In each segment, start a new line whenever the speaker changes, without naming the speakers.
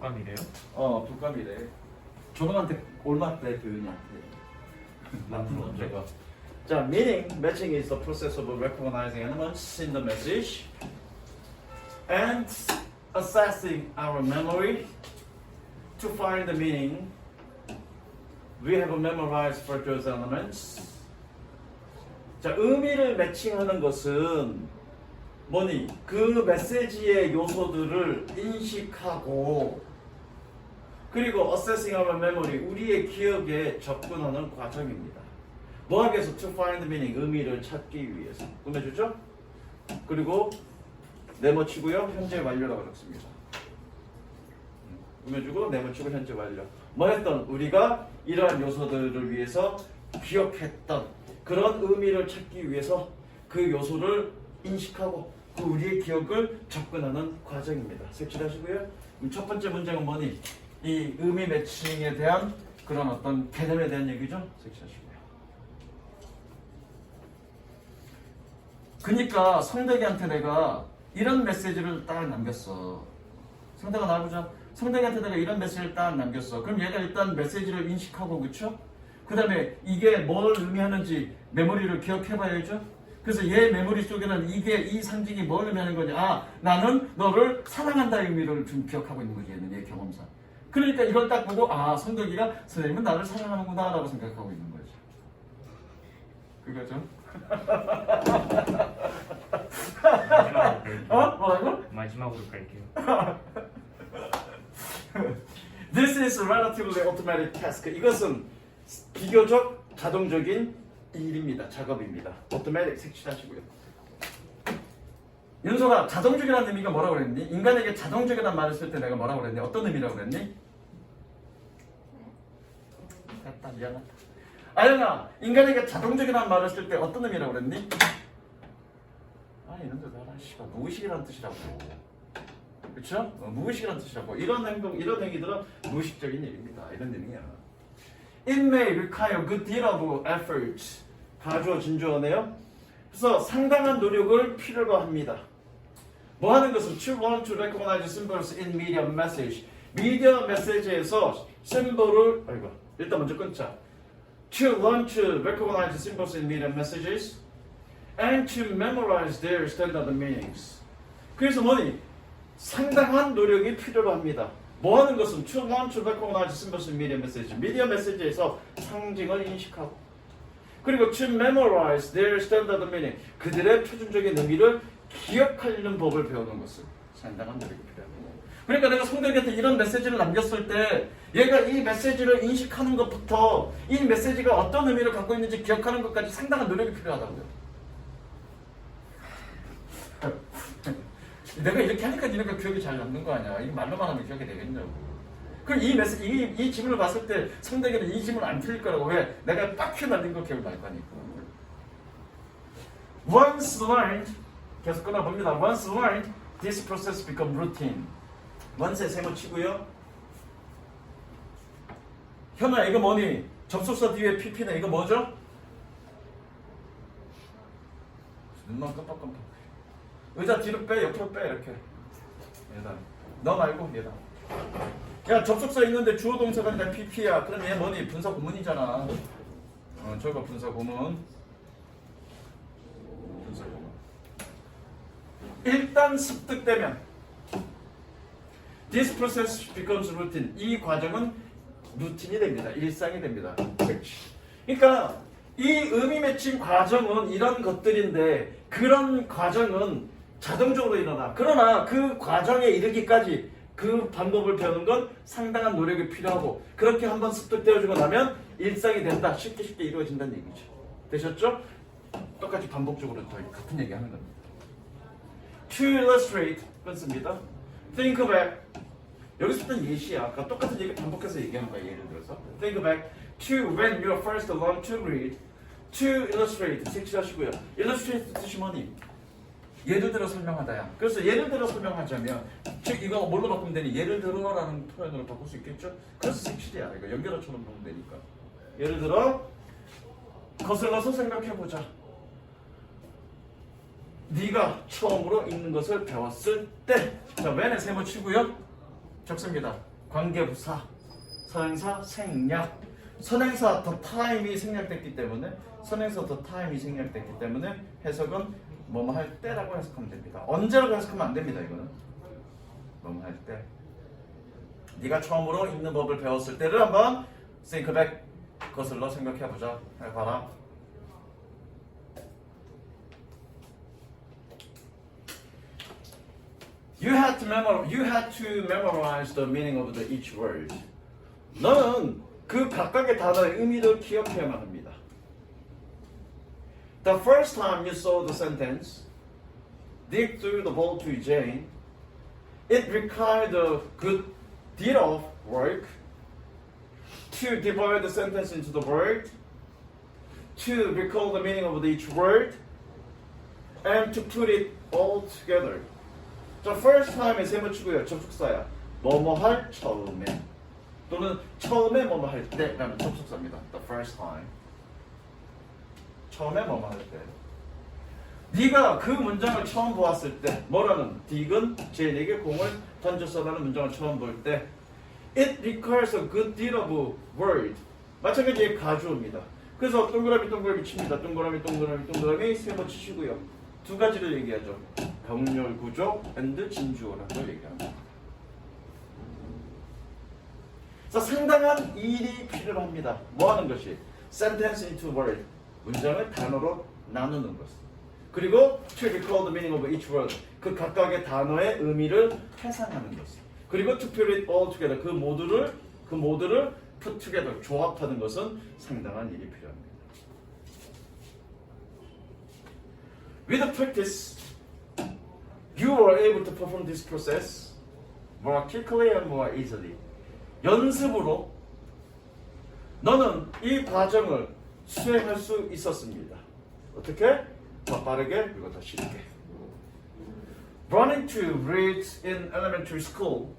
독감이래요?
독감이래. 조동한테 올맞대 도윤이한테. 나쁜 언제가. 자, meaning matching is the process of recognizing elements in the message and assessing our memory to find the meaning we have memorized for those elements. 자, 의미를 매칭하는 것은 뭐니? 그 메시지의 요소들을 인식하고 그리고 assessing our memory, 우리의 기억에 접근하는 과정입니다. 뭐 하기 위해서? to find meaning, 의미를 찾기 위해서. 꾸며주죠? 그리고 네모치고요, 현재 완료라고 적습니다. 꾸며주고 네모치고 현재 완료. 뭐 했던? 우리가 이러한 요소들을 위해서 기억했던 그런 의미를 찾기 위해서 그 요소를 인식하고 그 우리의 기억을 접근하는 과정입니다. 색칠하시고요. 첫 번째 문제는 뭐니? 이 의미 매칭에 대한 그런 어떤 개념에 대한 얘기죠. 색칠하시고요. 그러니까 성대기한테 내가 이런 메시지를 딱 남겼어. 성대가 나보자. 성대기한테 내가 이런 메시지를 딱 남겼어. 그럼 얘가 일단 메시지를 인식하고, 그쵸? 그 다음에 이게 뭘 의미하는지 메모리를 기억해봐야죠. 그래서 얘 메모리 속에는 이 상징이 뭘 의미하는 거냐. 아, 나는 너를 사랑한다의 의미를 좀 기억하고 있는 거지, 얘는 얘 경험상. 그러니까 이걸 딱 보고, 아, 성덕이가 선생님은 나를 사랑하는구나 라고 생각하고 있는 거죠. 그거죠? 뭐라고?
마지막으로 갈게요.
This is relatively automatic task. 이것은 비교적 자동적인 일입니다. 작업입니다. automatic 색칠하시고요. 윤소가 자동적이라는 의미가 뭐라고 그랬니? 인간에게 자동적이라는 말을 쓸 때 내가 뭐라고 그랬니? 어떤 의미라고 그랬니? 됐다, 미안하다. 아영아, 인간에게 자동적이라는 말을 쓸 때 어떤 의미라고 그랬니? 이런 데서 하나 씨가 무의식이라는 뜻이라고. 그렇죠? 무의식이라는 뜻이라고. 이런 행동, 이런 행위들은 무의식적인 일입니다. 이런 의미야. It may require a good deal of effort. 가주어 진주어네요. 그래서 상당한 노력을 필요로 합니다. 뭐 하는 것은 to learn to recognize symbols in media message. 미디어 메시지에서 심볼을 일단 먼저 끊자. To learn to recognize symbols in media messages and to memorize their standard meanings. 그래서 뭐니? 상당한 노력이 필요로 합니다. 뭐 하는 것은 to learn to recognize symbols in media message. 미디어 메시지에서 상징을 인식하고 그리고 to memorize their standard meaning. 그들의 표준적인 의미를 기억하려는 법을 배우는 것은 상당한 노력이 필요합니다. 그러니까 내가 성대기한테 이런 메시지를 남겼을 때 얘가 이 메시지를 인식하는 것부터 이 메시지가 어떤 의미를 갖고 있는지 기억하는 것까지 상당한 노력이 필요하다고요. 내가 이렇게 하니까 니네가 기억이 잘 남는 거 아니야. 이 말로만 하면 기억이 되겠냐고. 그럼 이 메시지, 이 지문을 봤을 때 성대기는 이 지문 안 틀릴 거라고. 왜? 내가 빡 날린 거 기억이 날 거니까. Once learned, 계속 끊어봅니다. Once learned, this process become routine. once에 세모 치고요. 현아, 이거 뭐니? 접속사 뒤에 pp네. 이거 뭐죠? 눈만 깜빡깜빡. 의자 뒤로 빼, 옆으로 빼, 이렇게. 얘다. 너 말고 얘다. 야, 접속사 있는데 주어 동사가 아니라 pp야. 그럼 얘 뭐니? 분사 구문이잖아. 저거 분사 구문. 분사 구문. 일단 습득되면 this process becomes routine. 이 과정은 루틴이 됩니다. 일상이 됩니다. 그러니까 이 의미 매칭 과정은 이런 것들인데 그런 과정은 자동적으로 일어나. 그러나 그 과정에 이르기까지 그 방법을 배우는 건 상당한 노력이 필요하고 그렇게 한번 습득되어지고 나면 일상이 된다. 쉽게 이루어진다는 얘기죠. 되셨죠? 똑같이 반복적으로 더 같은 얘기 하는 겁니다. To illustrate 끊습니다. Think back. 여기 썼던 예시야. 아까 똑같은 얘기 반복해서 얘기하는 거야. 예를 들어서 Think back to when you first learned to read. To illustrate 색칠하시고요. illustrate 뜻이 뭐니? 예를 들어 설명하다야. 그래서 예를 들어 설명하자면 즉 이거 뭘로 바꾸면 되니? 예를 들어라는 표현으로 바꿀 수 있겠죠? 그래서 색칠이야. 이거 연결어처럼 보면 되니까. 예를 들어 거슬러서 생각해보자. 네가 처음으로 읽는 것을 배웠을 때. 자, when에 세모 치고요. 적습니다. 관계부사, 선행사 생략. 선행사 the time이 생략됐기 때문에 선행사 the time이 생략됐기 때문에 해석은 뭐뭐 할 때라고 해석하면 됩니다. 언제라고 해석하면 안 됩니다. 이거는 뭐뭐 할 때. 네가 처음으로 읽는 법을 배웠을 때를 한번 think back 거슬러 생각해보자. 봐라. You had to memorize the meaning of each word. 너는 그 각각의 단어의 의미를 기억해야만 합니다. The first time you saw the sentence, dig through the ball to Jane, it required a good deal of work to divide the sentence into the word, to recall the meaning of each word, and to put it all together. 자, first time에 세모치고요. 접속사야. 뭐뭐 할 처음에 또는 처음에 뭐뭐 할 때라는 접속사입니다. The first time. 처음에 뭐뭐 할 때. 네가 그 문장을 처음 보았을 때 뭐라는 딕은 제인에게 공을 던졌어라는 문장을 처음 볼 때 It requires a good deal of word. 마찬가지의 가주어입니다. 그래서 동그라미 동그라미 칩니다. 동그라미 동그라미 동그라미 세모 치시고요. 두 가지를 얘기하죠. 병렬 구조 and 진주어라고 얘기합니다. 그래서 상당한 일이 필요합니다. 뭐 하는 것이? Sentence into word. 문장을 단어로 나누는 것. 그리고 to recall the meaning of each word. 그 각각의 단어의 의미를 회상하는 것. 그리고 to put it all together. 그 모두를 put together. 조합하는 것은 상당한 일이 필요합니다. With practice, you are able to perform this process more quickly and more easily. 연습으로 너는 이 과정을 수행할 수 있었습니다. 어떻게? 더 빠르게 그리고 더 쉽게. Learning to read in elementary school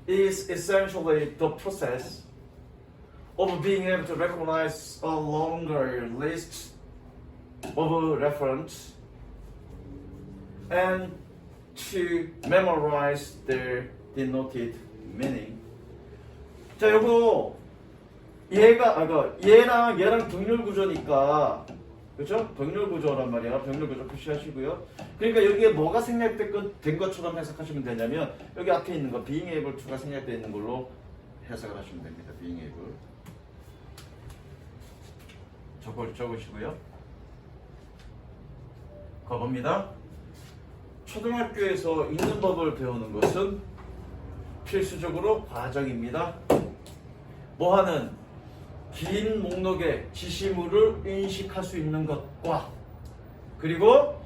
is essentially the process of being able to recognize a longer list of reference and to memorize their denoted meaning. 자, 요거 얘랑 병렬 구조니까 그렇죠? 병렬 구조란 말이야. 병렬 구조 표시하시고요. 그러니까 여기에 뭐가 생략된 것처럼 해석하시면 되냐면 여기 앞에 있는 거 being able to가 생략되어 있는 걸로 해석을 하시면 됩니다. being able. 적으시고요. 가봅니다. 초등학교에서 읽는 법을 배우는 것은 필수적으로 과정입니다. 뭐하는 긴 목록의 지시물을 인식할 수 있는 것과 그리고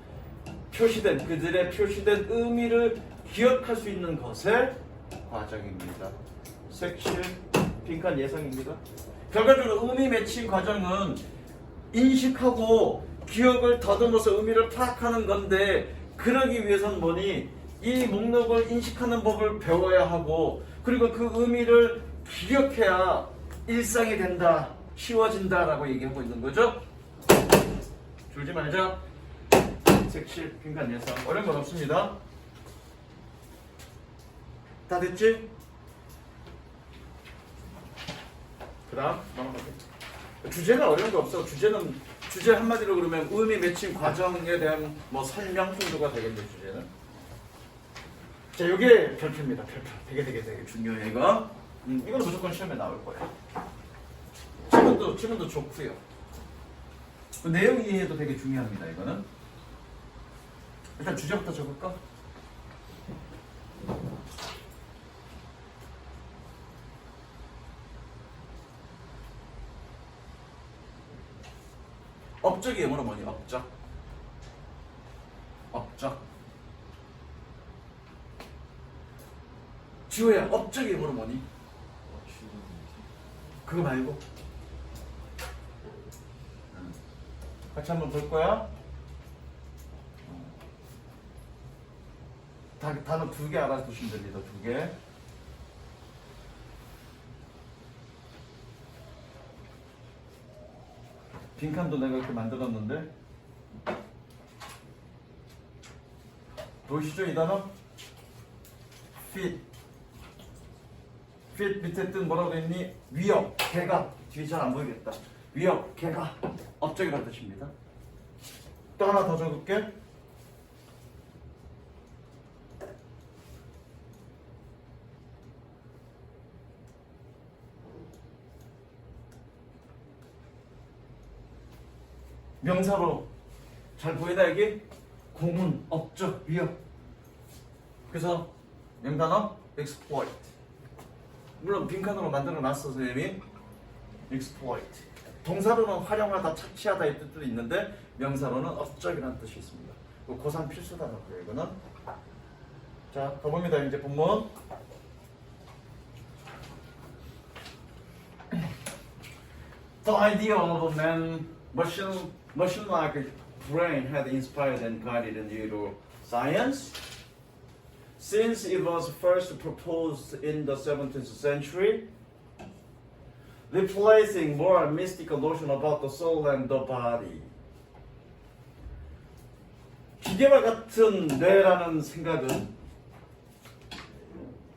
그들의 표시된 의미를 기억할 수 있는 것의 과정입니다. 색칠 빈칸 예상입니다. 결과적으로 의미 매칭 과정은 인식하고 기억을 더듬어서 의미를 파악하는 건데 그러기 위해서는 뭐니? 이 목록을 인식하는 법을 배워야 하고 그리고 그 의미를 기억해야 일상이 된다, 쉬워진다라고 얘기하고 있는 거죠. 줄지 말자. 색칠, 빈칸 예상. 어려운 건 없습니다. 다 됐지? 그 다음 넘어갈게요. 주제는 어려운 거 없어. 주제 한마디로 그러면 의미 매칭 과정에 대한 뭐 설명 정도가 되겠네. 주제는. 자, 이게 별표입니다. 별표. 되게 중요해 이거. 이건 무조건 시험에 나올 거예요. 지금도 좋고요. 그 내용 이해도 되게 중요합니다. 이거는. 일단 주제부터 적을까? 업적이 영어로 뭐니? 업적. 지호야, 업적이 영어로 뭐니? 그거 말고. 같이 한번 볼 거야. 단어 2개 알아두시면 됩니다. 2개. 빈칸도 내가 이렇게 만들었는데 보이시죠 이 단어? fit fit 밑에 뜻 뭐라고 했니? 위협, 개가 뒤에 잘 안 보이겠다. 위협, 개가 업적이라는 뜻입니다. 또 하나 더 적을게. 명사로 잘 보이나 여기? 공은 업적, 위협. 그래서 명단어 exploit. 물론 빈칸으로 만들어 놨어 선생님이. exploit. 동사로는 활용하다, 착취하다 이 뜻도 있는데 명사로는 업적이라는 뜻이 있습니다. 고3 필수 단어고요 이거는. 자, 가봅니다. 이제 본문. The idea of a machine-like brain had inspired and guided neuroscience. Since it was first proposed in the 17th century, replacing more mystical notion about the soul and the body. 기계와 같은 뇌라는 생각은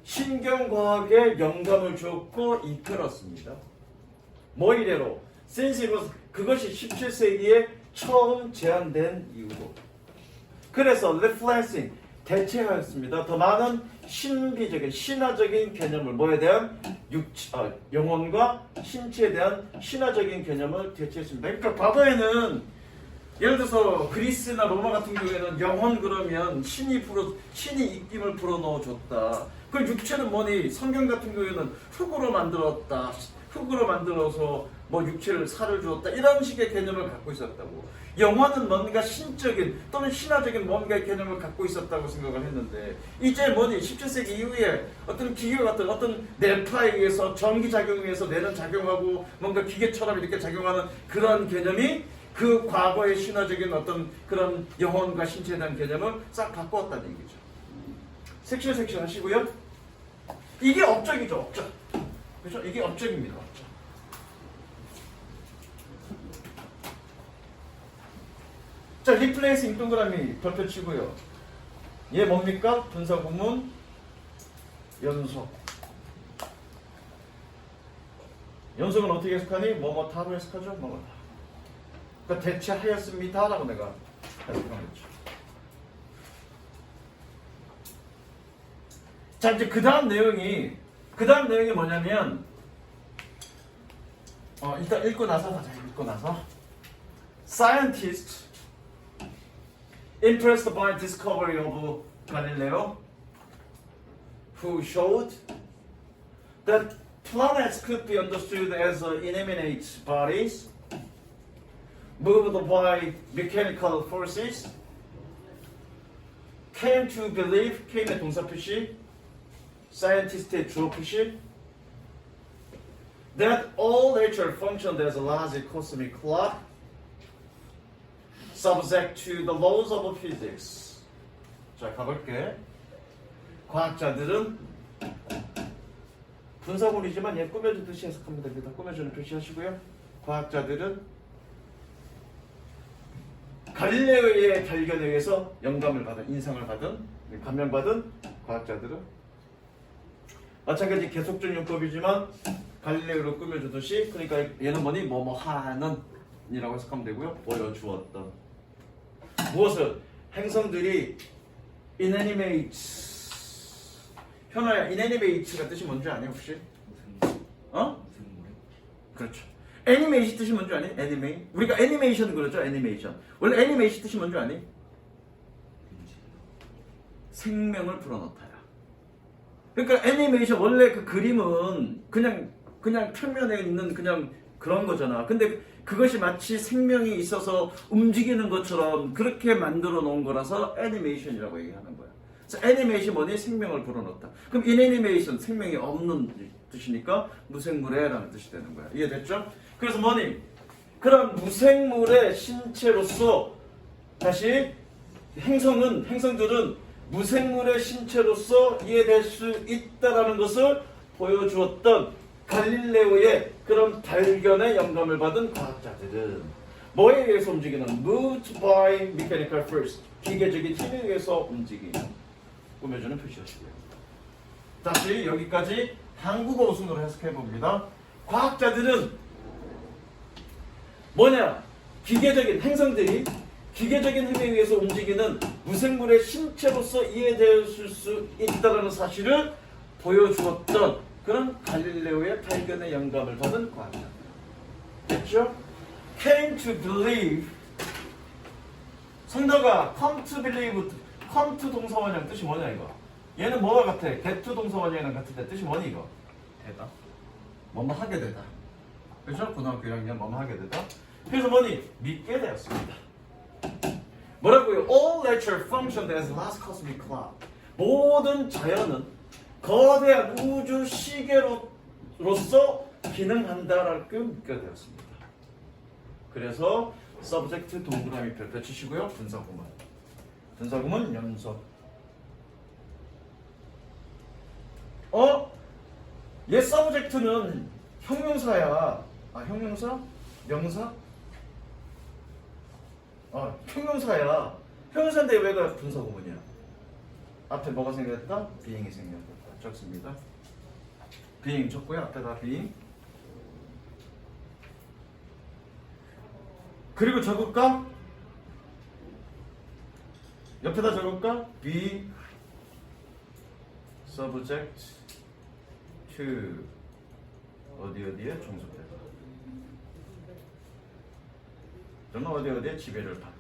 신경과학에 영감을 줬고 이끌었습니다. 뭐 이래로? Since it was, 그것이 17세기에 처음 제안된 이유로. 그래서 replacing, 대체하였습니다. 더 많은 신비적인, 신화적인 개념을 뭐에 대한 영혼과 신체에 대한 신화적인 개념을 대체했습니다. 그러니까 과거에는 예를 들어서 그리스나 로마 같은 경우에는 영혼 그러면 신이 입김을 불어넣어줬다. 그 육체는 뭐니? 성경 같은 경우에는 흙으로 만들었다. 흙으로 만들어서 뭐 육체를 살을 주었다. 이런 식의 개념을 갖고 있었다고. 영혼은 뭔가 신적인 또는 신화적인 뭔가의 개념을 갖고 있었다고 생각을 했는데 이제 뭐니? 17세기 이후에 어떤 기계 같은 어떤 뇌파에 의해서 전기 작용에 의해서 뇌는 작용하고 뭔가 기계처럼 이렇게 작용하는 그런 개념이 그 과거의 신화적인 어떤 그런 영혼과 신체에 대한 개념을 싹 바꾸었다는 얘기죠. 섹션 하시고요. 이게 업적이죠, 업적. 그렇죠? 이게 업적입니다, 업적. 자, replacing 동그라미 별표 치고요. 얘 뭡니까? 분사구문 연속. 연속은 어떻게 해석하니? 뭐뭐다로 해석하죠? 뭐뭐다. 그러니까 대체하였습니다라고 내가 해석하겠죠. 자, 이제 그 다음 내용이 뭐냐면 일단 읽고 나서 가자. 읽고 나서 Scientists impressed by discovery of Galileo, who showed that planets could be understood as inanimate bodies moved by mechanical forces, came to believe, came의 동사 표시, scientist의 주어 표시, that all nature functioned as a large cosmic clock, subject to the laws of physics. 자, 가볼게. 과학자들은 분사구문이지만 얘 꾸며주듯이 해석하면 됩니다. 꾸며주는 표시하시고요. 과학자들은 갈릴레오의 발견에 의해서 영감을 받은, 인상을 받은, 감명받은 과학자들은 마찬가지 계속적 용법이지만 갈릴레오로 꾸며주듯이, 그러니까 얘는 뭐니? 뭐뭐 하는 이라고 해석하면 되고요. 보여주었던 무엇을? 행성들이 inanimate. 현아야, inanimate가 뜻이 뭔지 아니 혹시? 그렇죠. 애니메이션 뜻이 뭔지 아니? 애니메이. 우리가 애니메이션 그러죠. 애니메이션. 원래 애니메이션 뜻이 뭔지 아니? 생명을 불어넣다야. 그러니까 애니메이션 원래 그 그림은 그냥 표면에 있는 그냥 그런 거잖아. 근데 그것이 마치 생명이 있어서 움직이는 것처럼 그렇게 만들어 놓은 거라서 애니메이션이라고 얘기하는 거야. 그래서 애니메이션 뭐니? 생명을 불어넣었다. 그럼 인애니메이션 생명이 없는 뜻이니까 무생물에라는 뜻이 되는 거야. 이해됐죠? 그래서 뭐니? 그런 무생물의 신체로서 다시 행성들은 무생물의 신체로서 이해될 수 있다라는 것을 보여주었던 갈릴레오의 그런 발견에 영감을 받은 과학자들은 뭐에 의해서 움직이는? Moved by mechanical force. 기계적인 힘에 의해서 움직이는. 꾸며주는 표시하시고요. 다시 여기까지 한국어 우선으로 해석해 봅니다. 과학자들은 뭐냐? 기계적인 행성들이 기계적인 힘에 의해서 움직이는 무생물의 신체로서 이해되었을 수 있다는 사실을 보여주었던 그런 갈릴레오의 발견에 영감을 받은 과학자. 됐죠? Came to believe. 성덕아, come to believe. come to 동사원형 뜻이 뭐냐 이거? 얘는 뭐가 같아? get to 동사원형이랑 같은데 뜻이 뭐니 이거? 되다. 뭐뭐 하게 되다. 그렇죠? 고등학교 1학년 뭐뭐 하게 되다. 그래서 뭐니? 믿게 되었습니다. 뭐라고요? All nature functioned as vast cosmic cloud. 모든 자연은 거대한 우주 시계로서 기능한다라고 믿게 되었습니다. 그래서 subject 동그라미 별표 치시고요. 분사구문 연속. 얘 subject는 형용사야. 형용사? 명사? 형용사야. 형용사인데 왜가 분사구문이야? 앞에 뭐가 생겼다? being이 생겼다. 적습니다. being 적고요. 앞에다 being. 그리고 적을까? 옆에다 적을까? be subject to 어디에 종속되다. 저는 어디에 지배를 받다.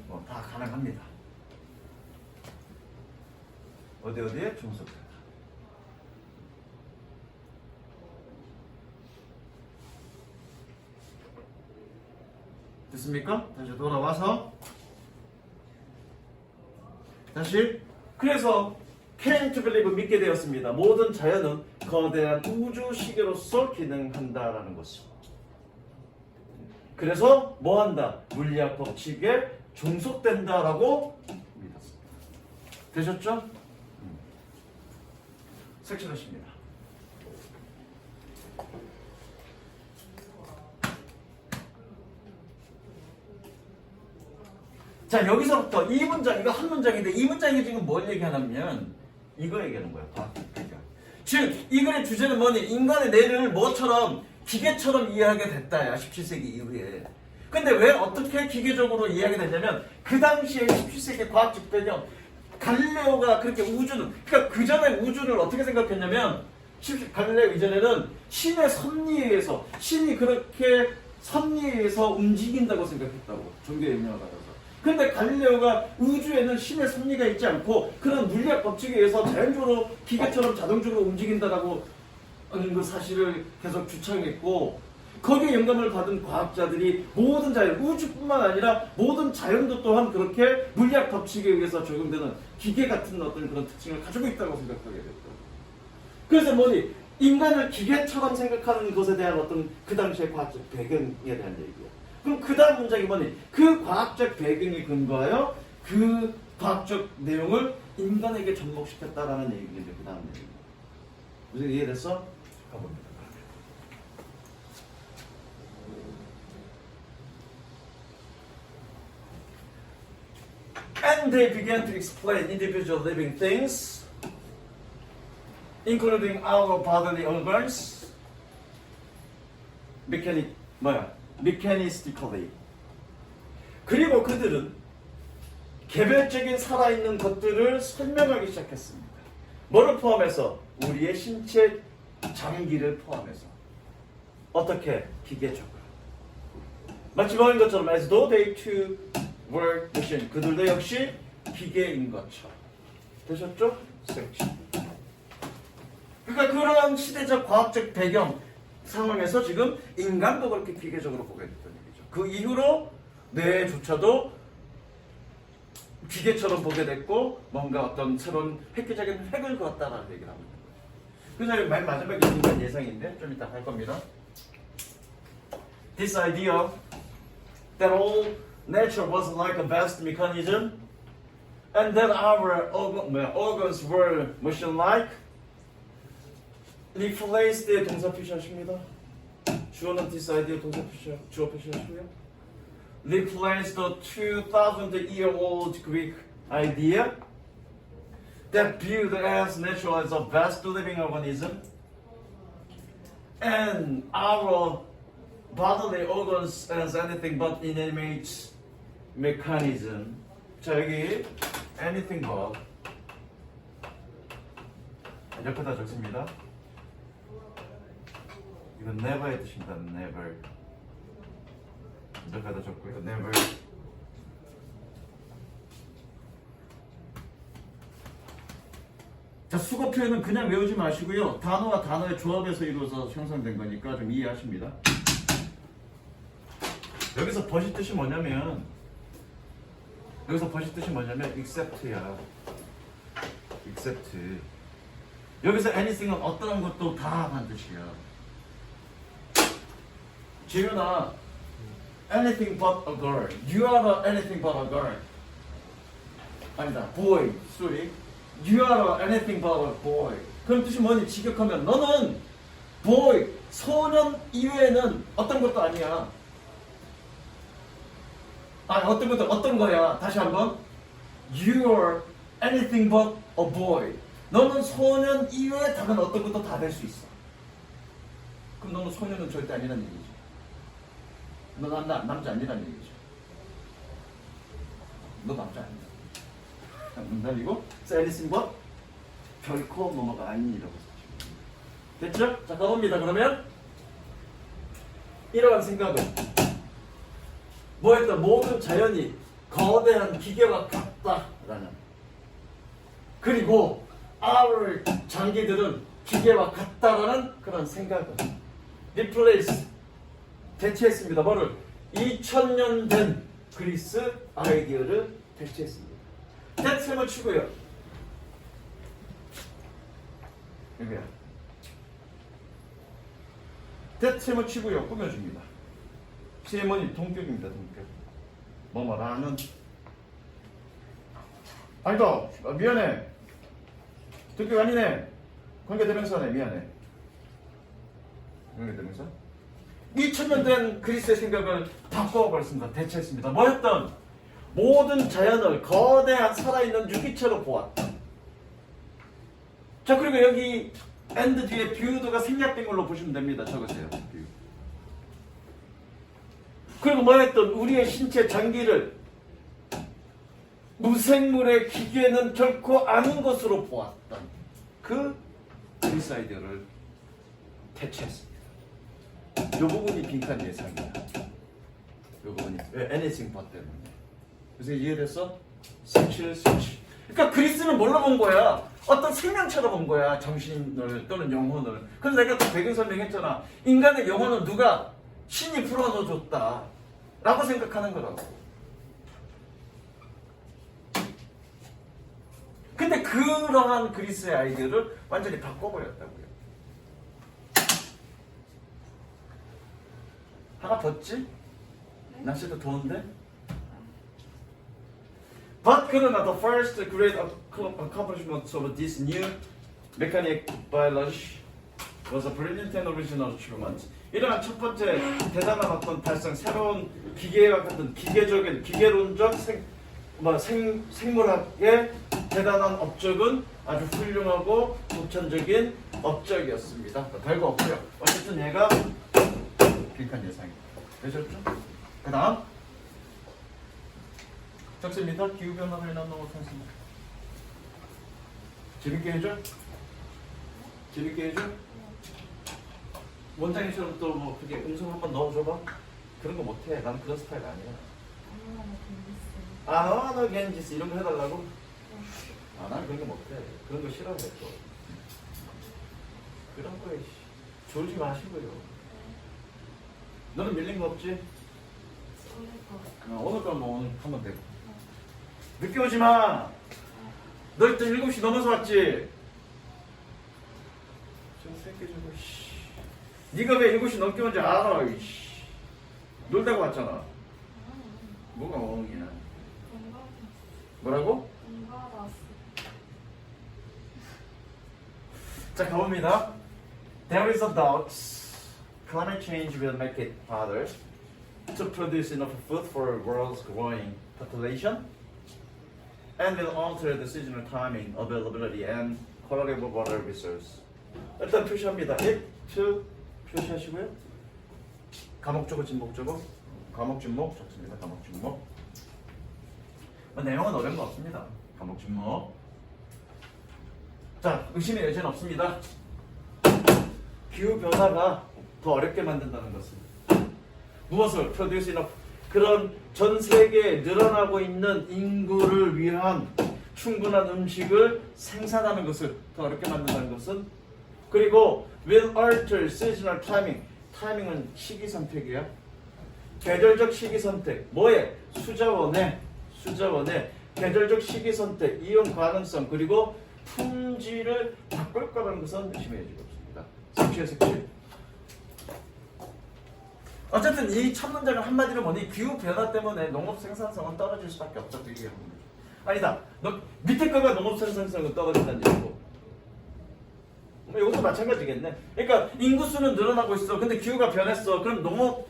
뭐 다 가능합니다. 어디에 종속되다. 됐습니까? 다시 돌아와서 다시 그래서 came to believe 믿게 되었습니다. 모든 자연은 거대한 우주 시계로서 기능한다라는 것을. 그래서 뭐한다? 물리학 법칙에 종속된다라고 믿었습니다. 되셨죠? 섹션하십니다. 자, 여기서부터 이 문장, 이거 한 문장인데 이 문장이 지금 뭘 얘기하냐면 이거 얘기하는 거야. 그러니까. 즉, 이 글의 주제는 뭐니? 인간의 뇌를 뭐처럼 기계처럼 이해하게 됐다야. 17세기 이후에. 근데 왜 어떻게 기계적으로 이해하게 됐냐면 그 당시에 17세기 과학적 배경 갈릴레오가 그렇게 우주는 그러니까 그 전에 우주를 어떻게 생각했냐면 갈릴레오 이전에는 신의 섭리에 의해서 신이 그렇게 섭리에 의해서 움직인다고 생각했다고. 종교의 영향을 받아서. 근데 갈릴레오가 우주에는 신의 섭리가 있지 않고 그런 물리학 법칙에 의해서 자연적으로 기계처럼 자동적으로 움직인다라고 하는 그 사실을 계속 주창했고 거기에 영감을 받은 과학자들이 모든 자연, 우주뿐만 아니라 모든 자연도 또한 그렇게 물리학 법칙에 의해서 적용되는 기계 같은 어떤 그런 특징을 가지고 있다고 생각하게 됐다. 그래서 뭐니? 인간을 기계처럼 생각하는 것에 대한 어떤 그 당시의 과학적 배경에 대한 얘기야. 그럼 그 다음 문장이 뭐니? 그 과학적 배경에 근거하여 그 과학적 내용을 인간에게 접목시켰다라는 얘기인데 그 다음 내용. 무슨 이해됐어? 가봅니다. And they began to explain individual living things, including our bodily organs, mechanistically. 그리고 그들은 개별적인 살아있는 것들을 설명하기 시작했습니다. 뭐를 포함해서? 우리의 신체 장기를 포함해서. 어떻게? 기계적으로. 마치 뭐인 것처럼 as though they too were machine. 그들도 역시 기계인 것처럼. 되셨죠? 섹션. 그러니까 그런 시대적 과학적 배경 상황에서 지금 인간도 그렇게 기계적으로 보게 됐던 얘기죠. 그 이후로 뇌조차도 기계처럼 보게 됐고 뭔가 어떤 새로운 획기적인 획을 그었다라는 얘기를 하고 있는 거죠. 그래서 맨 마지막에 있는 예상인데 좀 이따 할 겁니다. This idea that all nature was like a vast mechanism and that our organs were machine-like replace의 동사 표시하십니다. 주어는 this idea 동사 표시, 주어 표시하시고요. Replace the 2,000-year-old Greek idea that viewed as natural as a vast living organism, and our bodily organs as anything but inanimate mechanism. 자, 여기 anything but 옆에다 적습니다. 이건 never의 뜻입니다. never. 옆에다 적고요. never. 자, 수거 표현은 그냥 외우지 마시고요. 단어와 단어의 조합에서 이루어서 형성된 거니까 좀 이해하십니다. 여기서 벗이 뜻이 뭐냐면 except야. except. 여기서 anything은 어떠한 것도 다 하는 뜻이야. 지윤아, anything but a girl. You are a anything but a girl. 아니다, boy. sorry. You are a anything but a boy. 그럼 뜻이 뭐니? 직역하면 너는 boy, 소년 이외에는 어떤 것도 아니야. 어떤 거야. 다시 한번. You are anything but a boy. 너는 소년 이외에 다른 어떤 것도 다 될 수 있어. 그럼 너는 소년은 절대 아니라는 얘기지. 너 남자 아니라는 얘기죠. 너 남자 아니다. 문달리고 anything but 결코 뭐뭐가 아니라고 썼죠. 됐죠? 자, 가봅니다. 그러면 이러한 생각은 뭐였다? 모든 자연이 거대한 기계와 같다라는, 그리고 our 장기들은 기계와 같다라는 그런 생각을 replace, 대체했습니다. 뭐를? 2000년 된 그리스 아이디어를 대체했습니다. 대체만 치고요. 여기야. 대체만 치고요. 꾸며줍니다. 시레머니 동격입니다. 동격. 뭐뭐라는. 아니다. 미안해. 동격 아니네. 관계대명사네. 미안해. 관계대명사. 2000년 된 그리스의 생각을 바꿔버렸습니다. 대체했습니다. 뭐였던? 모든 자연을 거대한 살아있는 유기체로 보았다. 자, 그리고 여기 and 뒤에 viewed가 생략된 걸로 보시면 됩니다. 적으세요. 그리고 뭐였던? 우리의 신체 장기를 무생물의 기계는 결코 아닌 것으로 보았던 그 그리스 아이디어를 대체했습니다. 이 부분이 빈칸 예상이야. 이 부분이 anything but 때문에. 그래서 이해됐어? 스위치. 그러니까 그리스는 뭘로 본 거야? 어떤 생명체로 본 거야. 정신을 또는 영혼을. 그래서 내가 또 배경 설명했잖아. 인간의 영혼은 누가? 신이 풀어넣어줬다 라고 생각하는 거라고. 근데 그러한 그리스의 아이디어를 완전히 바꿔버렸다고요. 하나 벗지? 날씨도 더운데? But 그러나 the first great accomplishment of this new mechanic biology was a brilliant and original achievement. 이러한 첫 번째 대단한 어떤 발상, 새로운 기계와 같은 기계론적 생물학의 대단한 업적은 아주 훌륭하고 독창적인 업적이었습니다. 별거 없고요. 어쨌든 얘가 빈칸 예상입니다. 되셨죠? 그 다음 적습니다. 기후변화를 넘어가겠습니다. 재밌게 해줘? 재밌게 해줘? 원장님처럼 또 뭐 그게 음성 한번 넣어줘봐? 그런 거 못해. 난 그런 스타일 아니야. 너 겐지스 이런 거 해달라고? 난 그런 거 못해. 그런 거 싫어해 또. 그런 거에 졸지 마시고요. 너는 밀린 거 없지? 오늘 건 뭐 오늘 한번 되고. 늦게 오지 마. 너 일단 7시 넘어서 왔지? 좀 새끼 좀. 네가 왜 7시 넘게 온지 알아. 놀다가 왔잖아. 뭐가 어흥이야? 뭐라고? 자, 가봅니다. There is a doubt climate change will make it harder to produce enough food for the world's growing population. and will alter the seasonal timing, availability, and quality of water resource. 일단 표시합니다. it, to 표시하시고요. 과목적어, 진목적어, 과목, 진목 적습니다. 과목, 진목. 내용은 어려운 거 없습니다. 과목, 진목. 자, 의심의 여지는 없습니다. 기후 변화가 더 어렵게 만든다는 것은 무엇을 produce enough 그런 전 세계에 늘어나고 있는 인구를 위한 충분한 음식을 생산하는 것을 더 어렵게 만든다는 것은 그리고 will alter seasonal timing 타이밍은 시기 선택이야. 계절적 시기 선택 뭐에? 수자원에 계절적 시기 선택 이용 가능성 그리고 품질을 바꿀 거라는 것은 의심의 여지가 없습니다. 색칠. 어쨌든 이 첫 문장은 한마디로 보니 기후 변화 때문에 농업 생산성은 떨어질 수밖에 없다고 얘기하는 거죠. 아니다. 너 밑에 거가 농업 생산성은 떨어진다는 얘기고. 이것도 마찬가지겠네. 그러니까 인구수는 늘어나고 있어. 근데 기후가 변했어. 그럼 농업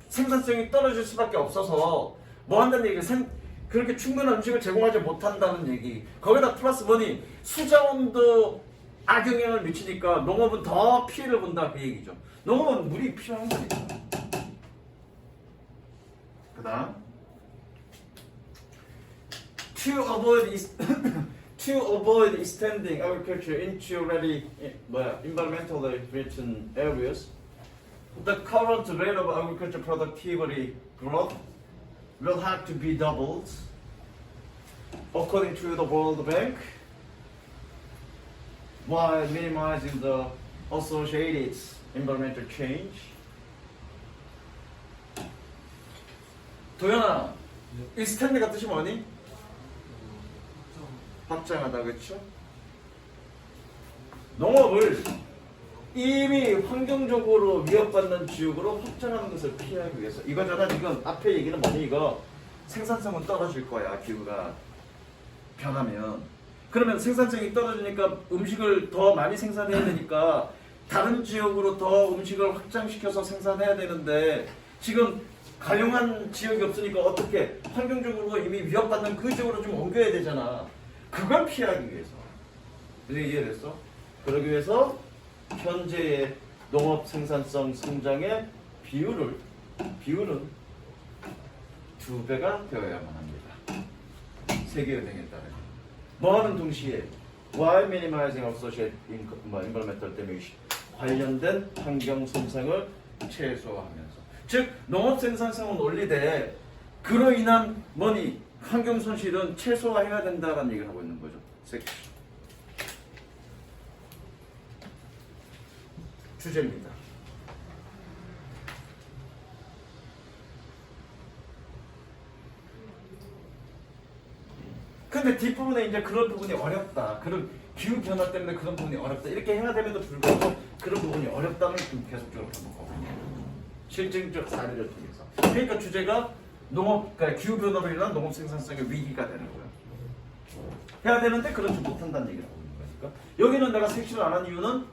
생산성이 떨어질 수밖에 없어서 뭐 한다는 얘기가 그렇게 충분한 음식을 제공하지 못한다는 얘기. 거기다 플러스 뭐니 수자원도 악영향을 미치니까 농업은 더 피해를 본다 그 얘기죠. 농업은 물이 필요한 거니까. 그 다음 to avoid extending agriculture into already environmentally written areas, the current rate of agriculture productivity growth will have to be doubled, according to the World Bank, while minimizing the associated environmental change. 도현아, extend가 뜻이 뭐니? 확장하다, 그렇죠? 농업을 이미 환경적으로 위협받는 지역으로 확장하는 것을 피하기 위해서 이거잖아. 지금 앞에 얘기는 뭐니? 이거 생산성은 떨어질 거야. 기후가 변하면 그러면 생산성이 떨어지니까 음식을 더 많이 생산해야 되니까 다른 지역으로 더 음식을 확장시켜서 생산해야 되는데 지금 가용한 지역이 없으니까 어떻게 환경적으로 이미 위협받는 그 지역으로 좀 옮겨야 되잖아. 그걸 피하기 위해서. 이해됐어? 그러기 위해서 현재의 농업 생산성 성장의 비율은 2배가 되어야만 합니다. 세계은행에 따라. 뭐하는 동시에 while minimizing associated environmental damage 관련된 환경 손상을 최소화하면서 즉 농업 생산성은 올리되 그로 인한 뭐니 환경 손실은 최소화해야 된다라는 얘기를 하고 있는 거죠. 주제입니다. 근데 뒷부분에 이제 그런 부분이 어렵다. 그런 기후 변화 때문에 그런 부분이 어렵다. 이렇게 해야 됨에도 불구하고 그런 부분이 어렵다는 좀 계속적으로 반복하거든요. 실증적 사례를 통해서. 그러니까 주제가 농업, 그러니까 기후 변화로 인한 농업 생산성의 위기가 되는 거예요. 해야 되는데 그렇지 못한다는 얘기를 하고 있는 거니까. 여기는 내가 색칠을 안 한 이유는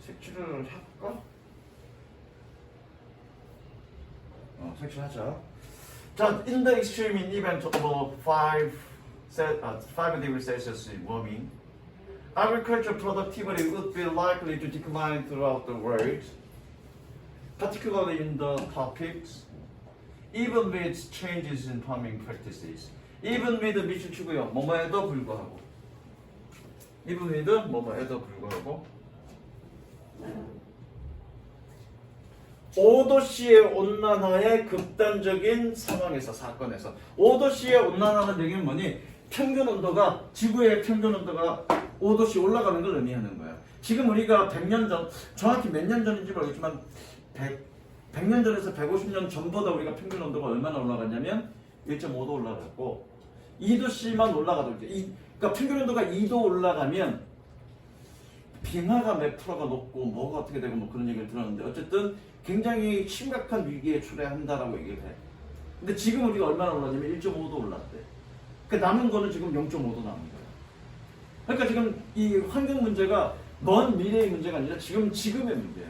색칠을 할까? 색칠하자. 자, in the extreme event of 5 degrees Celsius warming, agricultural productivity would be likely to decline throughout the world, particularly in the tropics, even with changes in farming practices. even with 밑줄 치고요. 뭐뭐에도 불구하고. even with 뭐뭐에도 불구하고. 5도씨의 온난화의 극단적인 상황에서 사건에서 5도씨의 온난화는 얘기는 뭐니? 평균 온도가 지구의 평균 온도가 5도씨 올라가는 걸 의미하는 거야. 지금 우리가 100년 전 정확히 몇 년 전인지 모르겠지만 100년 전에서 150년 전보다 우리가 평균 온도가 얼마나 올라갔냐면 1.5도 올라갔고 2도씨만 올라가도 그러니까 평균 온도가 2도 올라가면 빙하가 몇 프로가 높고 뭐가 어떻게 되고 뭐 그런 얘기를 들었는데 어쨌든 굉장히 심각한 위기에 초래한다라고 얘기를 해. 근데 지금 우리가 얼마나 올랐냐면 1.5도 올랐대. 그 남은 거는 지금 0.5도 남은 거야. 그러니까 지금 이 환경 문제가 먼 미래의 문제가 아니라 지금의 문제야.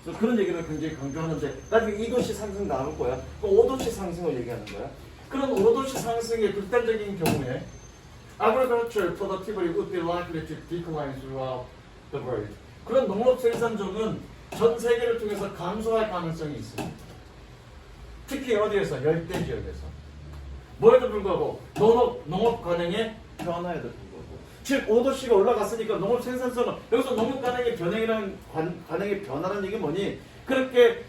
그래서 그런 얘기를 굉장히 강조하는데 나중에 2도씨 상승 나올 거야. 그 5도씨 상승을 얘기하는 거야. 그런 5도씨 상승의 극단적인 경우에 agricultural productivity would be likely to decline throughout the world. 그런 농업 생산적은 전 세계를 통해서 감소할 가능성이 있습니다. 특히 어디에서? 열대 지역에서. 뭐에도 불구하고 농업 관행의 변화에도 불구하고. 즉 5도씨가 올라갔으니까 농업 생산성은 여기서 농업 관행의 변형이라는 관행의 변화라는 얘기 뭐니? 그렇게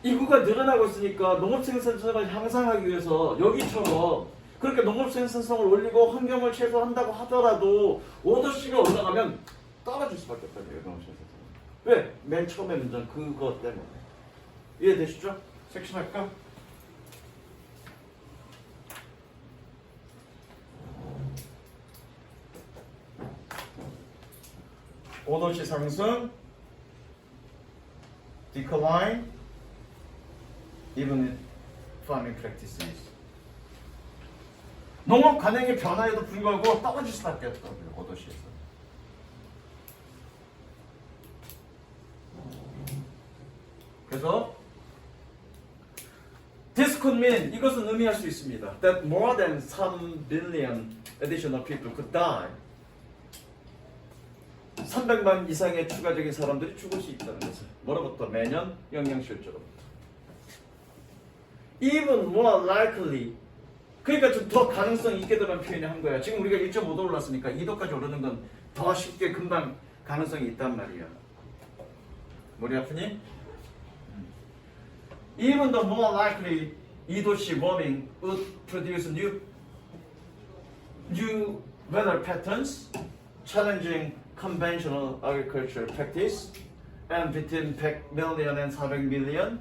인구가 늘어나고 있으니까 농업 생산성을 향상하기 위해서 여기처럼 그렇게 농업 생산성을 올리고 환경을 최소화한다고 하더라도 5도씨가 올라가면 떨어질 수밖에 없다는 거예요. 농업 생산성. 왜? 맨 처음에 문제는 그것 때문에. 이해되시죠? 섹션 할까? 오도시 상승, decline, even in farming practices. 농업 관행의 변화에도 불구하고 떨어질 수밖에 없다고요. 오도시에서. 그래서 this could mean 이것은 의미할 수 있습니다. That more than 3 billion additional people could die. 300만 이상의 추가적인 사람들이 죽을 수 있다는 것을. 뭐로부터? 매년 영양실조로부터. Even more likely. 그러니까 좀 더 가능성이 있게 되는 표현이 한 거야. 지금 우리가 1.5도 올랐으니까 2도까지 오르는 건 더 쉽게 금방 가능성이 있단 말이야. 머리 아프니? Even the more likely 2도씨 warming would produce new weather patterns, challenging conventional agricultural practice, and between 100 million and 400 million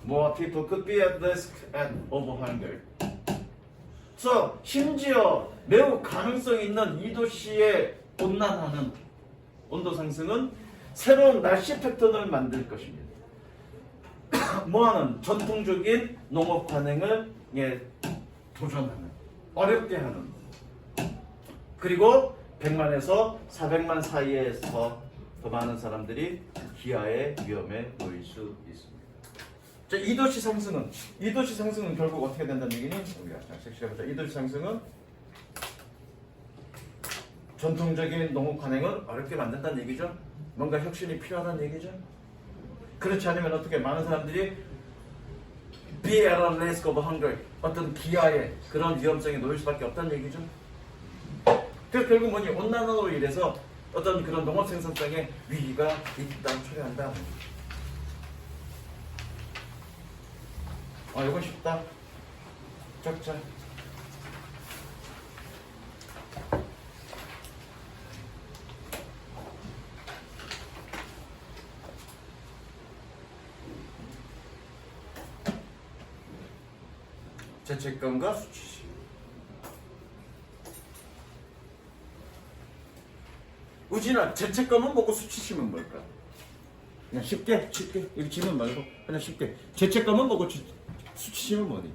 more people could be at risk of hunger. 그래서 심지어 매우 가능성 있는 2도씨의 온난화는 온도 상승은 새로운 날씨 패턴을 만들 것입니다. 뭐하는? 전통적인 농업 관행을 도전하는, 어렵게 하는. 그리고 100만에서 400만 사이에서 더 많은 사람들이 기아의 위험에 놓일 수 있습니다. 자, 2도씨 상승은 결국 어떻게 된다는 얘기니? 우리가 섹시해보자. 2도씨 상승은 전통적인 농업 관행을 어렵게 만든다는 얘기죠. 뭔가 혁신이 필요하다는 얘기죠. 그렇지 않으면 어떻게 많은 사람들이 be at a risk of hunger, 어떤 기아의 그런 위험성에 놓일 수밖에 없다는 얘기죠. 그래서 결국 뭐니? 온난화로 인해서 어떤 그런 농업 생산성에 위기가 있다, 초래한다. 이건 쉽다. 적자. 죄책감과 수치심. 우진아, 죄책감은 뭐고 수치심은 뭘까? 그냥 쉽게 여기 질문 말고 그냥 쉽게. 죄책감은 뭐고 수치심은 뭐니?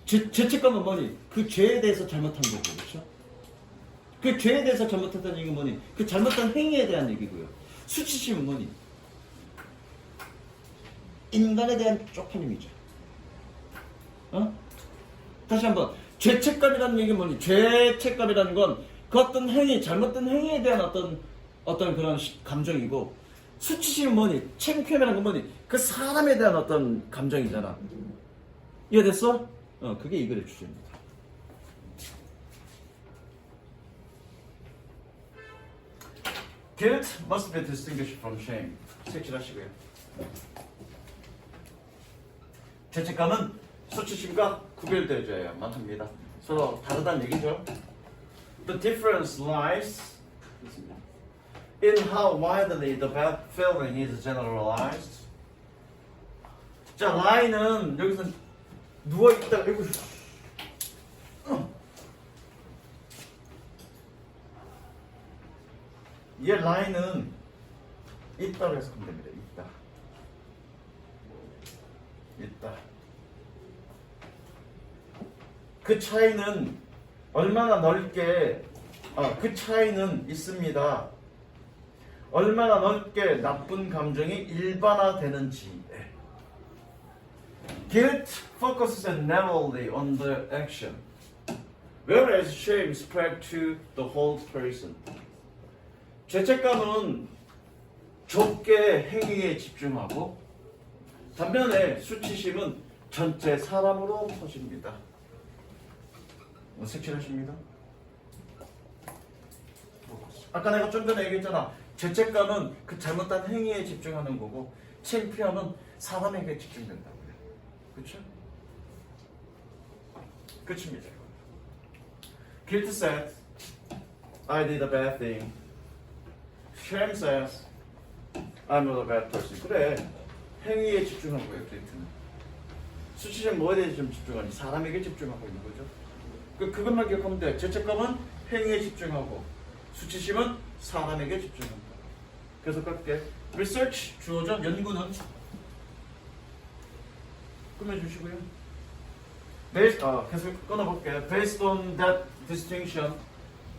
죄책감은 뭐니? 그 죄에 대해서 잘못한 거고, 그렇죠? 그 죄에 대해서 잘못했다는 얘기는 뭐니? 그 잘못한 행위에 대한 얘기고요. 수치심은 뭐니? 인간에 대한 쪽팔림이죠. 다시 한번. 죄책감이라는 얘기는 뭐니? 죄책감이라는 건 그 어떤 행위, 잘못된 행위에 대한 어떤 그런 감정이고, 수치심은 뭐니? 창피함이라는 건 뭐니? 그 사람에 대한 어떤 감정이잖아. 이해됐어? 그게 이 글의 주제입니다. Guilt must be distinguished from shame. 색칠하시고요. 죄책감은 수치심과 구별되어야만 합니다. 서로 다르다는 얘기죠. The difference lies in how widely the bad feeling is generalized. 자, lie는 여기서 누워있다가 얘 lie는 있다고 해석하면 됩니다. 있다. 그 차이는 얼마나 넓게 그 차이는 있습니다. 얼마나 넓게 나쁜 감정이 일반화되는지. Guilt focuses narrowly on the action, whereas shame spreads to the whole person. 죄책감은 좁게 행위에 집중하고 반면에 수치심은 전체 사람으로 퍼집니다. 색칠하십니다. 아까 내가 좀 전에 얘기했잖아. 죄책감은 그 잘못한 행위에 집중하는 거고 창피함은 사람에게 집중된다고요. 그렇죠? 끝입니다. Guilt says, I did a bad thing. Shame says, I'm not a bad person. 그래, 행위에 집중한 거예요. guilt는. 수치심 뭐에 대해서 좀 집중하니? 사람에게 집중하고 있는 거죠. 그것만 기억하면 돼. 죄책감은 행위에 집중하고 수치심은 사람에게 집중한다. 그래서 그렇게 research 주어져 연구는 끝내주시고요. 계속 끊어볼게요. Based on that distinction,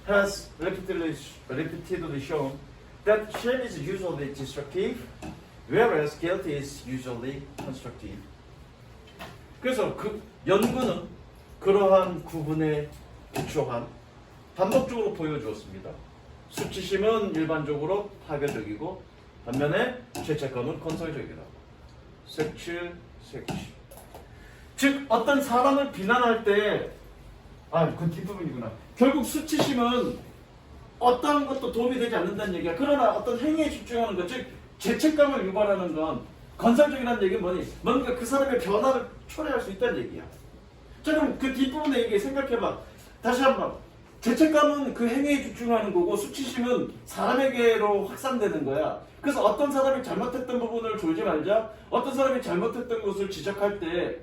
has repeatedly shown that shame is usually destructive, whereas guilt is usually constructive. 그래서 그 연구는 그러한 구분에 기초한 반복적으로 보여주었습니다. 수치심은 일반적으로 파괴적이고 반면에 죄책감은 건설적이다. 색칠. 즉 어떤 사람을 비난할 때 그건 뒷부분이구나. 결국 수치심은 어떠한 것도 도움이 되지 않는다는 얘기야. 그러나 어떤 행위에 집중하는 것, 즉 죄책감을 유발하는 건 건설적이라는 얘기는 뭐니? 뭔가 그 사람의 변화를 초래할 수 있다는 얘기야. 자, 그럼 그 뒷부분의 얘기 생각해봐. 다시 한번. 죄책감은 그 행위에 집중하는 거고 수치심은 사람에게로 확산되는 거야. 그래서 어떤 사람이 잘못했던 부분을 졸지 말자. 어떤 사람이 잘못했던 것을 지적할 때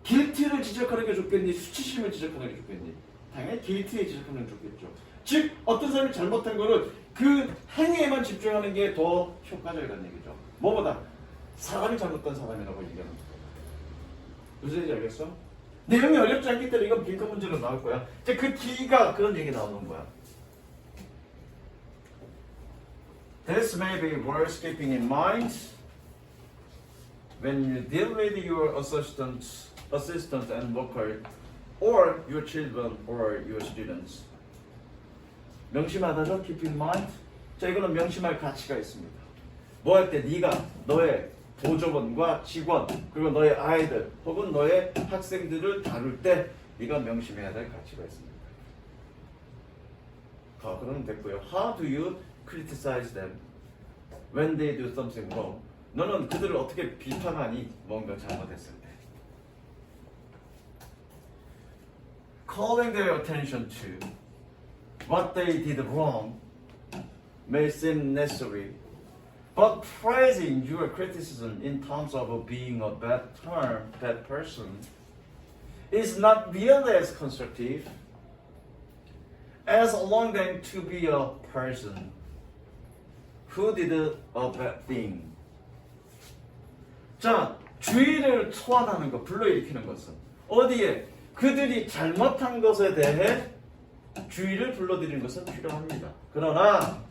길티를 지적하는 게 좋겠니? 수치심을 지적하는 게 좋겠니? 당연히 길티에 지적하는 게 좋겠죠. 즉 어떤 사람이 잘못한 거를 그 행위에만 집중하는 게 더 효과적이라는 얘기죠. 뭐보다 사람이 잘못한 사람이라고 얘기하는 거예요. 무슨 얘기인지 알겠어? 내용이 어렵지 않기 때문에 이건 빈칸 문제로 나올 거야. 이제 그 뒤가 그런 얘기 나오는 거야. This may be worth keeping in mind when you deal with your assistant and worker, or your children, or your students. 명심하다죠? Keep in mind. 자, 이거는 명심할 가치가 있습니다. 뭐 할 때 네가 너의 보조원과 직원 그리고 너의 아이들 혹은 너의 학생들을 다룰 때 네가 명심해야 될 가치가 있습니다. 그러면 됐고요. How do you criticize them when they do something wrong? 너는 그들을 어떻게 비판하니? 뭔가 잘못했을 때. Calling their attention to what they did wrong may seem necessary. But praising your criticism in terms of being a bad person is not really as constructive as allowing them to be a person who did a bad thing. 자, 주의를 소환하는 것, 불러일으키는 것은 어디에? 그들이 잘못한 것에 대해 주의를 불러들이는 것은 필요합니다. 그러나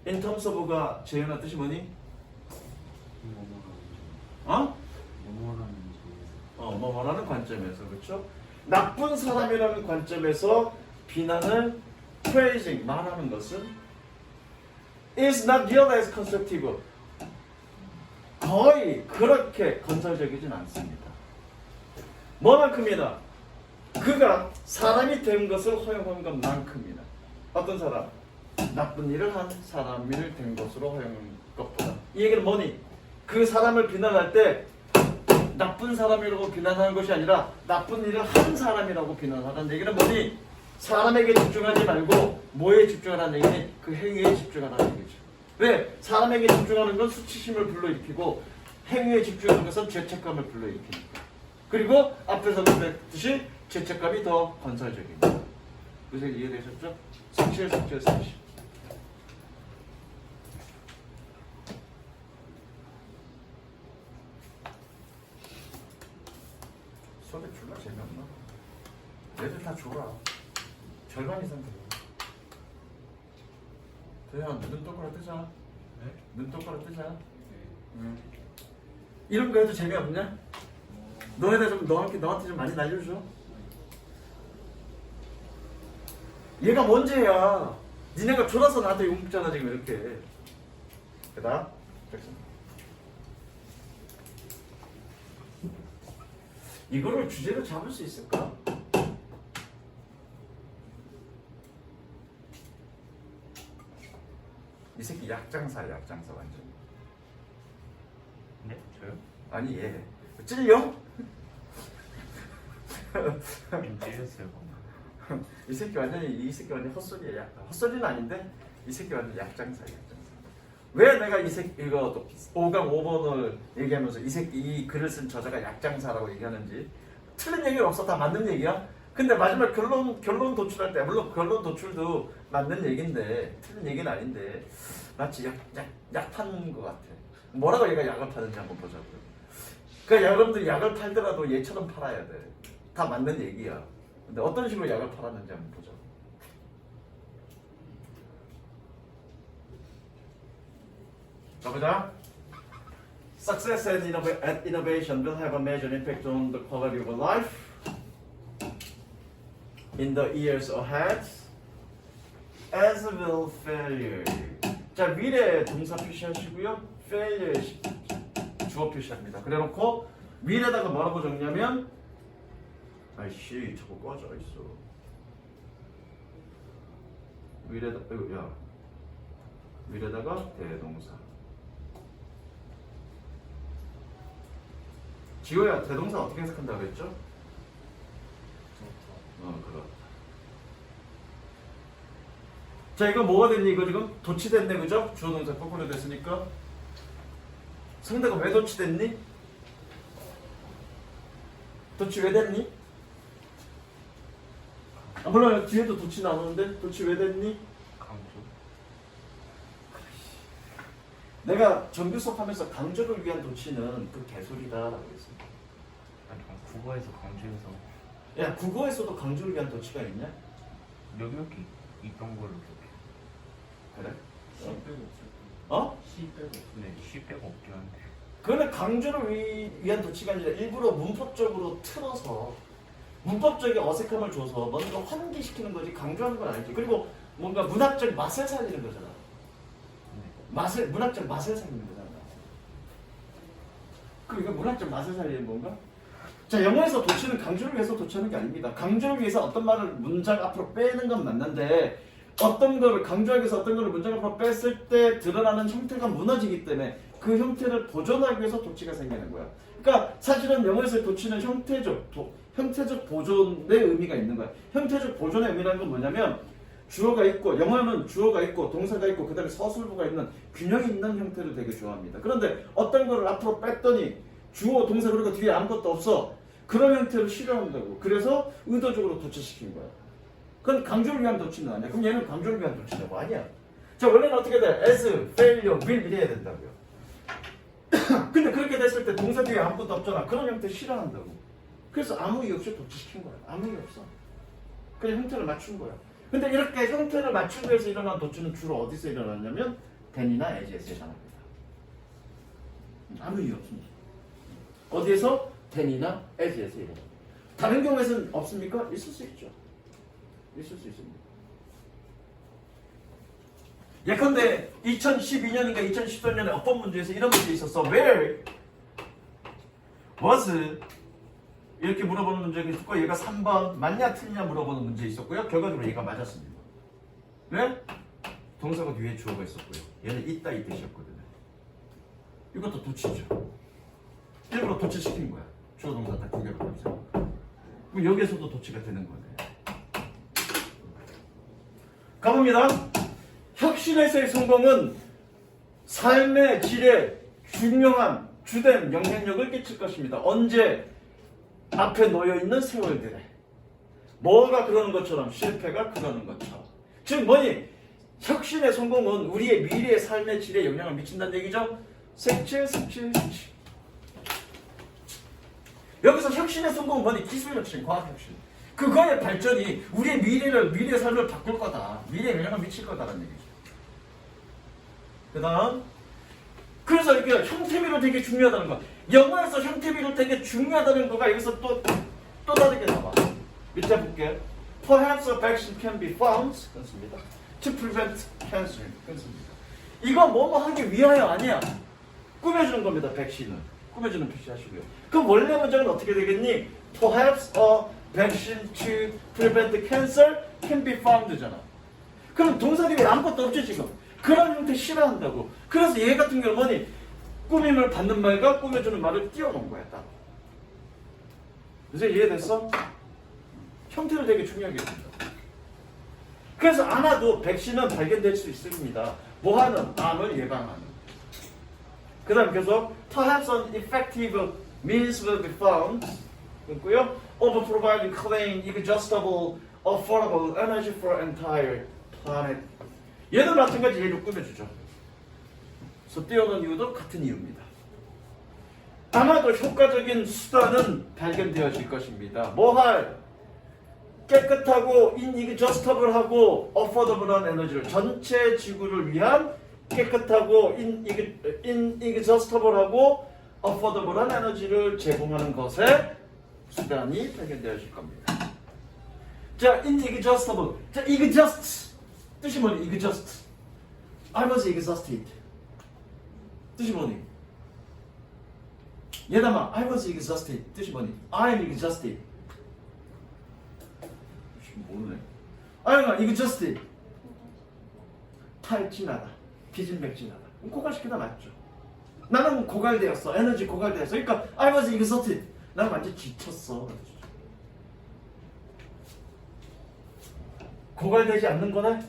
in terms of가 재현한 뜻이 뭐니? 뭐뭐라는 관점에서, 그렇죠? 나쁜 사람이라는 관점에서 비난을 praising 말하는 것은 is not really as constructive. 거의 그렇게 건설적이진 않습니다. 뭐만큼이나 그가 사람이 된 것을 허용한 것만큼이나 어떤 사람? 나쁜 일을 한 사람이 된 것으로 허용한 것보다. 이 얘기는 뭐니? 그 사람을 비난할 때 나쁜 사람이라고 비난하는 것이 아니라 나쁜 일을 한 사람이라고 비난하는 얘기는 뭐니? 사람에게 집중하지 말고 뭐에 집중하라는 얘기니? 그 행위에 집중하라는 얘기죠. 왜? 사람에게 집중하는 건 수치심을 불러일으키고 행위에 집중하는 것은 죄책감을 불러일으키니까. 그리고 앞에서 그랬듯이 죄책감이 더 건설적입니다. 그래서 이해되셨죠? 색칠. 수업에 졸라 재미없나? 애들 다 졸아. 절반 이상 들어. 대야, 눈 똑바로 뜨자. 네? 눈 똑바로 뜨자. 네. 이런 거 해도 재미없냐? 너한테 좀 많이 날려줘. 얘가 문제야. 니네가 졸아서 나한테 욕먹잖아 지금 이렇게. 그다음 이거를 주제로 잡을 수 있을까? 이 새끼 약장사야, 약장사 완전.
네? 저요?
아니 얘 찔려?
좀 찔렸어요.
이 새끼 완전 헛소리야. 헛소리는 아닌데 이 새끼 완전 약장사야, 약장사. 왜 내가 이 새끼 이거 5강 5번을 얘기하면서 이 새끼 이 글을 쓴 저자가 약장사라고 얘기하는지 틀린 얘기는 없어. 다 맞는 얘기야. 근데 마지막 결론 도출할 때 물론 결론 도출도 맞는 얘긴데 틀린 얘기는 아닌데 마치 약 파는 것 같아. 뭐라고 얘가 약을 파는지 한번 보자고요. 그러니까 여러분들이 약을 팔더라도 얘처럼 팔아야 돼. 다 맞는 얘기야. 근데 어떤 식으로 약을 팔았는지 한번 보자. 가보자. Success at innovation will have a major impact on the quality of life in the years ahead, as will failure. 자, 미래 동사 표시하시고요. failure 주어 표시합니다. 그래놓고 미래다가 뭐라고 적냐면 아이씨 자꾸 꺼져 있어. 미래다가 대동사. 지호야 대동사 어떻게 해석한다고 했죠? 그렇다. 자 이거 뭐가 됐니? 이거 지금 도치됐네 그죠? 주어 동사 거꾸로 됐으니까 상대가 왜 도치됐니? 도치 왜 됐니? 아 물론 뒤에도 도치 나오는데 도치 왜 됐니?
강조.
내가 정규 수업하면서 강조를 위한 도치는 그 개소리다라고 했습니다.
아니 국어에서 강조해서
야 국어에서도 강조를 위한 도치가 있냐?
몇몇 개 있던 걸로 기억해.
그래?
시 빼고 없을
어?
시 빼고. 네, 시 빼고 없긴 한데.
그거는 강조를 위한 도치가 아니라 일부러 문법적으로 틀어서 문법적인 어색함을 줘서 뭔가 환기시키는 거지 강조하는 건 아니지. 그리고 뭔가 문학적 맛을 살리는 거잖아. 문학적 맛을 살리는 거잖아. 그럼 이거 문학적 맛을 살리는 건가? 자, 영어에서 도치는 강조를 위해서 도치하는 게 아닙니다. 강조를 위해서 어떤 말을 문장 앞으로 빼는 건 맞는데 어떤 거를 강조하기 위해서 어떤 거를 문장 앞으로 뺐을 때 드러나는 형태가 무너지기 때문에 그 형태를 보존하기 위해서 도치가 생기는 거야. 그러니까 사실은 영어에서의 도치는 형태적 보존의 의미가 있는 거야. 형태적 보존의 의미라는 건 뭐냐면 주어가 있고 영어는 주어가 있고 동사가 있고 그 다음에 서술부가 있는 균형 있는 형태를 되게 좋아합니다. 그런데 어떤 거를 앞으로 뺐더니 주어 동사 그리고 뒤에 아무것도 없어. 그런 형태를 싫어한다고. 그래서 의도적으로 도치시킨 거야. 그건 강조를 위한 도치는 아니야. 그럼 얘는 강조를 위한 도치냐고? 아니야. 자 원래는 어떻게 돼? as, failure, will 이래야 된다고요. 근데 그렇게 됐을 때 동사 뒤에 아무것도 없잖아. 그런 형태 싫어한다고. 그래서 아무 이유 없이 도치시킨 거야. 아무 이유 없어. 그냥 형태를 맞춘 거야. 근데 이렇게 형태를 맞추기 위해서 일어난 도치는 주로 어디서 일어났냐면 then이나 as에서 일어납니다. 아무 이유 없습니다. 어디에서? then이나 as에서 일어납니다. 다른 경우에는 없습니까? 있을 수 있죠. 있을 수 있습니다. 예컨대 2012년인가 2013년에 어떤 문제에서 이런 문제 있었어. Where was 이렇게 물어보는 문제가 있었고 얘가 3번 맞냐 틀리냐 물어보는 문제 있었고요. 결과적으로 얘가 맞았습니다. 왜? 동사가 뒤에 주어가 있었고요. 얘는 있다 이 뜻이었거든요. 이것도 도치죠. 일부러 도치시킨 거야. 주어 동사 딱 두 개로 하면서. 그럼 여기에서도 도치가 되는 거네. 가봅니다. 혁신에서의 성공은 삶의 질에 중요한 주된 영향력을 끼칠 것입니다. 언제? 앞에 놓여있는 세월들에. 뭐가 그러는 것처럼 실패가 그러는 것처럼. 즉 뭐니? 혁신의 성공은 우리의 미래의 삶의 질에 영향을 미친다는 얘기죠. 색칠. 여기서 혁신의 성공은 뭐니? 기술혁신, 과학혁신. 그거의 발전이 우리의 미래의 삶을 바꿀 거다. 미래에 영향을 미칠 거다라는 얘기죠. 그 다음 그래서 이게 형태비로 되게 중요하다는 거. 영어에서 형태비로 되게 중요하다는 거가 여기서 또 다르게 나와. 밑에 볼게요. Perhaps a vaccine can be found. 끊습니다. To prevent cancer. 끊습니다. 이거 뭐뭐 하기 위하여 아니야. 꾸며주는 겁니다. 백신은. 꾸며주는 표시하시고요. 그럼 원래 문장은 어떻게 되겠니? Perhaps a vaccine to prevent cancer can be found잖아. 그럼 동사들이 아무것도 없지 지금. 그런 형태 싫어한다고. 그래서 얘 같은 경우는 뭐니? 꾸밈을 받는 말과 꾸며주는 말을 띄워놓은 거야. 딱. 이제 이해됐어? 형태를 되게 중요하게 줍니다. 그래서 아마도 백신은 발견될 수 있습니다. 뭐하는? 암을 예방하는. 그 다음 계속 Perhaps an effective means will be found. 있고요. Of providing clean, exhaustible, affordable energy for entire planet. 얘도 마찬가지 얘를 꾸며주죠. 그래서 띄워놓은 이유도 같은 이유입니다. 아마도 효과적인 수단은 발견되어질 것입니다. 뭐할? 깨끗하고 inexhaustible하고 affordable한 에너지를 전체 지구를 위한 깨끗하고 inexhaustible하고 affordable한 에너지를 제공하는 것에 수단이 발견되어질 겁니다. 자, inexhaustible. 자, exhaust. 뜻이 뭐니? exhaust. I was exhausted. 뜻이 뭐니? 얘담아, I was exhausted. 뜻이 뭐니? I am exhausted. 모르네. 아영아, exhausted. 탈진하다. 기진맥진하다. 고갈시키다 맞죠? 나는 고갈되었어. 에너지 고갈되었어. 그러니까 I was exhausted. 나는 완전 지쳤어. 고갈되지 않는 거네?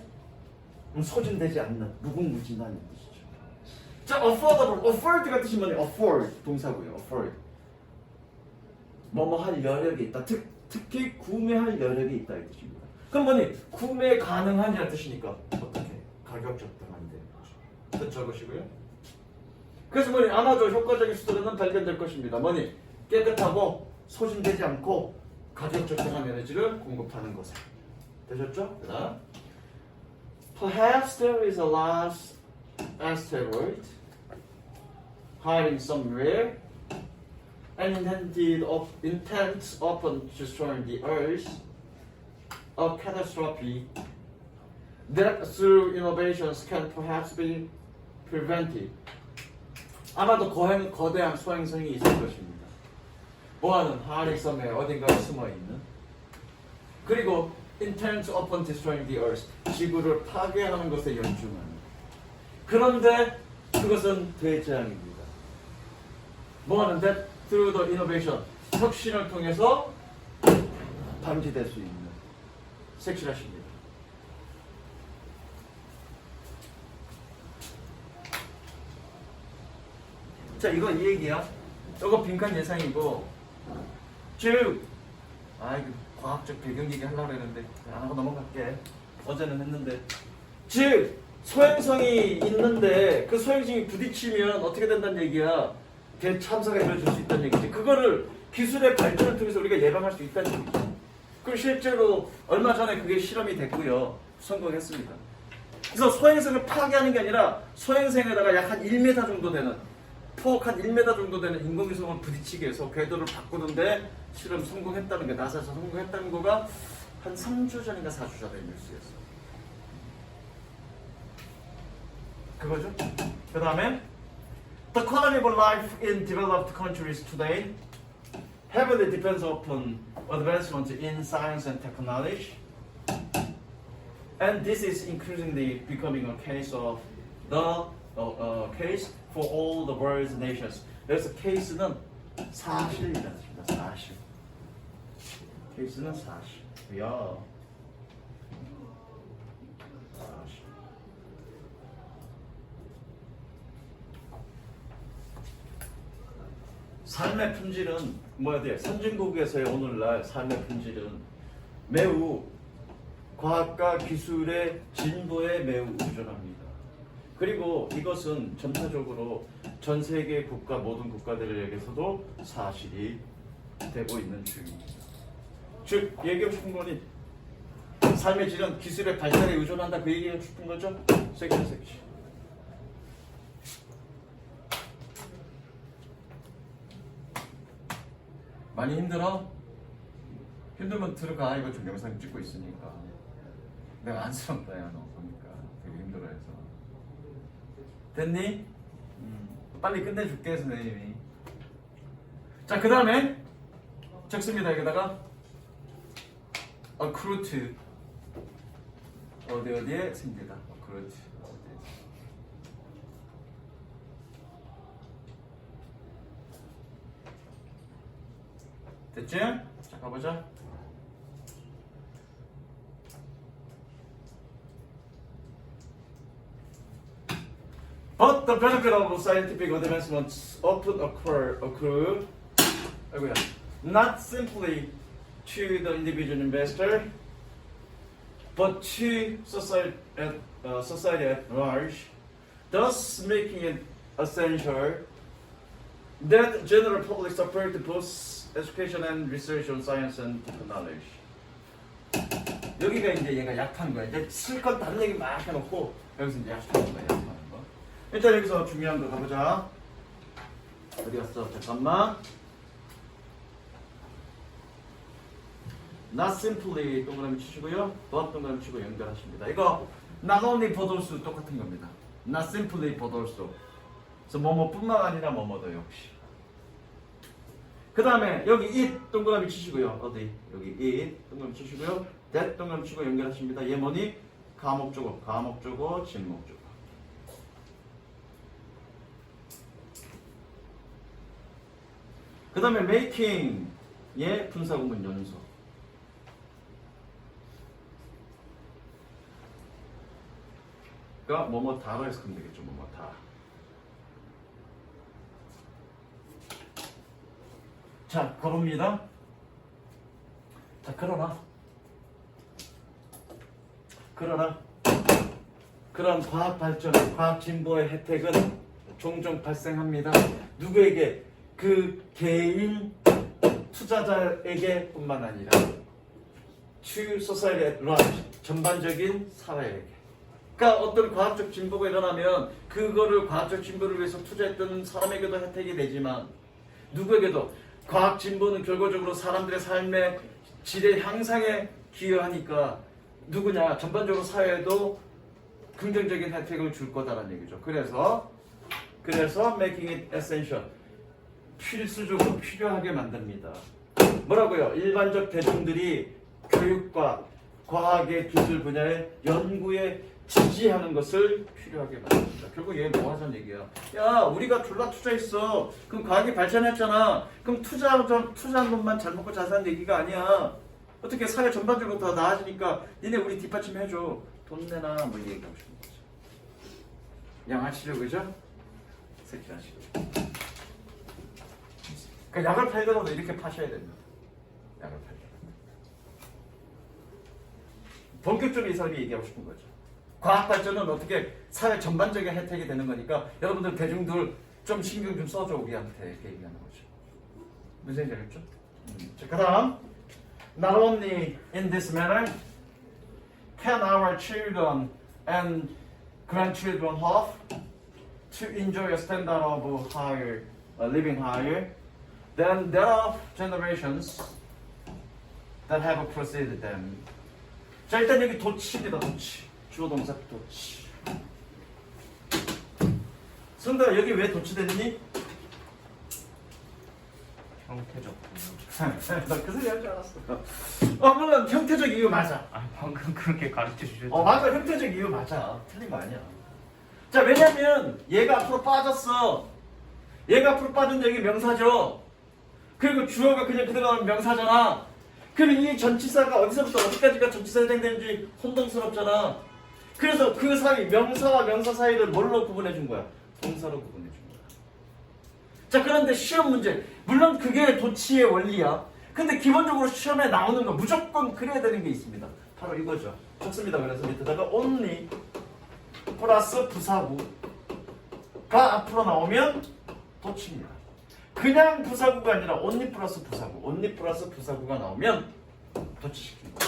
소진되지 않는 무궁무진한 뜻이죠. 자, affordable. afford가 뜻이 뭐니? afford 동사고요. afford. 뭐뭐 할 여력이 있다. 특히 구매할 여력이 있다 이 뜻입니다. 그럼 뭐니? 구매 가능한이라는 뜻이니까 어떻게? 가격 적당한데. 뜻 적으시고요. 그래서 뭐니? 아마도 효과적인 수단은 발견될 것입니다. 뭐니? 깨끗하고 소진되지 않고 가격 적당한 에너지를 공급하는 것에. 되셨죠? 그 다음 Perhaps there is a large asteroid hiding somewhere and intends upon destroying the Earth, a catastrophe that through innovations can perhaps be prevented. 아마도 거대한 소행성이 있을 것입니다. 뭐하는? hiding somewhere, 어딘가에 숨어있는. 그리고 intends upon destroying the earth, 지구를 파괴하는 것에 연중하는. 그런데 그것은 대재앙입니다. 뭐하는데? Through the innovation, 혁신을 통해서 방지될 수 있는. 색칠하십니다. 자, 이거 이 얘기야. 이거 빈칸 예상이고, 즉, 이거 과학적 배경 얘기 하려고 했는데 안 하고 넘어갈게. 어제는 했는데, 즉 소행성이 있는데 그 소행성이 부딪히면 어떻게 된다는 얘기야. 대참사가 이루어질 수 있다는 얘기지. 그거를 기술의 발전을 통해서 우리가 예방할 수 있다는 얘기죠. 그리고 실제로 얼마 전에 그게 실험이 됐고요. 성공했습니다. 그래서 소행성을 파괴하는 게 아니라 소행성에다가 약 한 1m 정도 되는 폭 한 1m 정도 되는 인공위성을 부딪히게 해서 궤도를 바꾸는데 실험 성공했다는 게, 나사에서 성공했다는 거가 한 3주 전인가 4주 전에 뉴스였어. 그거죠. 그 다음에 The quality of life in developed countries today heavily depends upon advancement in science and technology, and this is increasingly becoming a case of the case for all the world's nations. 여기서 case는 사실이라는 뜻입니다. 사실. case는 사실. 야. 사실. 삶의 품질은 뭐야 돼? 선진국에서의 오늘날 삶의 품질은 매우 과학과 기술의 진보에 매우 의존합니다. 그리고 이것은 전체적으로 전 세계 국가 모든 국가들에게서도 사실이 되고 있는 중입니다. 즉 얘기하고 싶은 거니 삶의 질은 기술의 발달에 의존한다, 그 얘기하고 싶은 거죠? 섹션. 많이 힘들어? 힘들면 들어가. 이거 좀 영상 찍고 있으니까. 내가 안쓰럽다 야 너 보니까 되게 힘들어해서. 됐니? 빨리 끝내줄게 선생님이. 자 그 다음에 적습니다. 여기다가 accrue 어디에 생기다. accrue 됐지? 자 가보자. But the benefit of scientific advancements often accrue not simply to the individual investor, but to society at large, thus making it essential that general public support both education and research on science and knowledge. 여기가 이제 얘가 약한 거야. 이제 실컷 다른 얘기 막 해놓고 여기서 이제 약하는 거야. 약하는 거. 일단 여기서 중요한 거 가보자. 어디 갔어? 잠깐만. Not simply 동그라미 치시고요. but 동그라미 치고 연결하십니다. 이거 not only but also 똑같은 겁니다. Not simply but also. 그래서 뭐뭐뿐만 아니라 뭐뭐도 역시. 그 다음에 여기 it 동그라미 치시고요. 어디? 여기 it 동그라미 치시고요. that 동그라미 치고 연결하십니다. 얘 뭐니? 가목적어, 가목적어, 진목적어. 그 다음에 making 예 분사구문 연속. 그러니까 뭐뭐 다로 해서 그면 되겠죠. 뭐뭐 다. 자 가봅니다. 자 그러나 그런 과학 발전, 과학 진보의 혜택은 종종 발생합니다. 누구에게? 그 개인 투자자에게 뿐만 아니라 to society at large, 전반적인 사회에게. 그러니까 어떤 과학적 진보가 일어나면 그거를 과학적 진보를 위해서 투자했던 사람에게도 혜택이 되지만 누구에게도 과학 진보는 결과적으로 사람들의 삶의 질의 향상에 기여하니까 누구냐? 전반적으로 사회에도 긍정적인 혜택을 줄 거다라는 얘기죠. 그래서 making it essential. 필수적으로 필요하게 만듭니다. 뭐라고요? 일반적 대중들이 교육과 과학의 기술 분야의 연구에 지지하는 것을 필요하게 만듭니다. 결국 얘 뭐 하자는 얘기야? 야, 우리가 졸라 투자했어. 그럼 과학이 발전했잖아. 그럼 투자한 놈만 잘 먹고 잘 사는 얘기가 아니야. 어떻게 사회 전반적으로 더 나아지니까 니네 우리 뒷받침해줘. 돈 내나 뭐 얘기하고 싶은 거죠. 양아치죠, 그죠? 새끼 아시고. 그러니까 약을 팔더라도 이렇게 파셔야 됩니다. 약을 팔더라도. 본격적으로 이 사람이 얘기하고 싶은 거죠. 과학 발전은 어떻게 사회 전반적인 혜택이 되는 거니까 여러분들 대중들 좀 신경 좀 써줘 우리한테 이렇게 얘기하는 거죠. 무슨 얘기 알겠죠? 자, 그다음 Not only in this manner can our children and grandchildren hope to enjoy a standard of higher living higher than there are generations that have preceded them. 자 일단 여기 도치입니다. 도치. 주어 동사 도치. 성도야 여기 왜 도치됐니?
형태적
나 그 소리 할 줄 알았어. 물론 형태적 이유 맞아.
아 방금 그렇게 가르쳐 주셨죠.
맞아. 형태적 이유 맞아. 틀린 거 아니야. 자 왜냐면 얘가 앞으로 빠졌어. 얘가 앞으로 빠진 여기 명사죠. 그리고 주어가 그냥 그대로 나오면 명사잖아. 그럼 이 전치사가 어디서부터 어디까지가 전치사 해당되는지 혼동스럽잖아. 그래서 그 사이 명사와 명사 사이를 뭘로 구분해 준 거야? 동사로 구분해 준 거야. 자 그런데 시험 문제 물론 그게 도치의 원리야. 근데 기본적으로 시험에 나오는 거 무조건 그래야 되는 게 있습니다. 바로 이거죠. 좋습니다. 그래서 밑에다가 only 플러스 부사구가 앞으로 나오면 도치입니다. 그냥 부사구가 아니라 only 플러스 부사구, only 플러스 부사구가 나오면 도치시킵니다.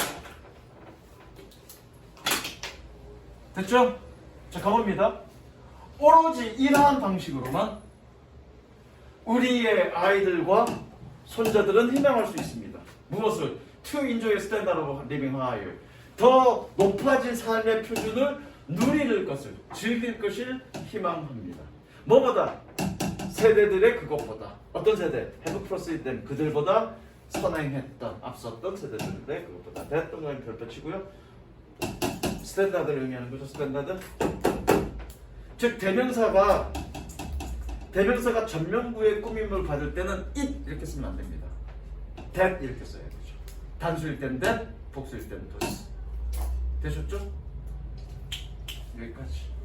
됐죠? 자, 가봅니다. 오로지 이러한 방식으로만 우리의 아이들과 손자들은 희망할 수 있습니다. 무엇을? To enjoy standard of living higher. 더 높아진 삶의 표준을 누릴 것을, 즐길 것을 희망합니다. 뭐보다? 세대들의 그것보다. 어떤 세대? have proceeded them. 그들보다 선행했던, 앞섰던 세대들의 그것보다. 됐던 거는 별표 치고요. 스탠다드를 의미하는 거죠. 스탠다드. 즉 대명사가 전명구의 꾸밈을 받을 때는 it 이렇게 쓰면 안 됩니다. that 이렇게 써야 되죠. 단수일 땐 that, 복수일 땐 does. 되셨죠? 여기까지.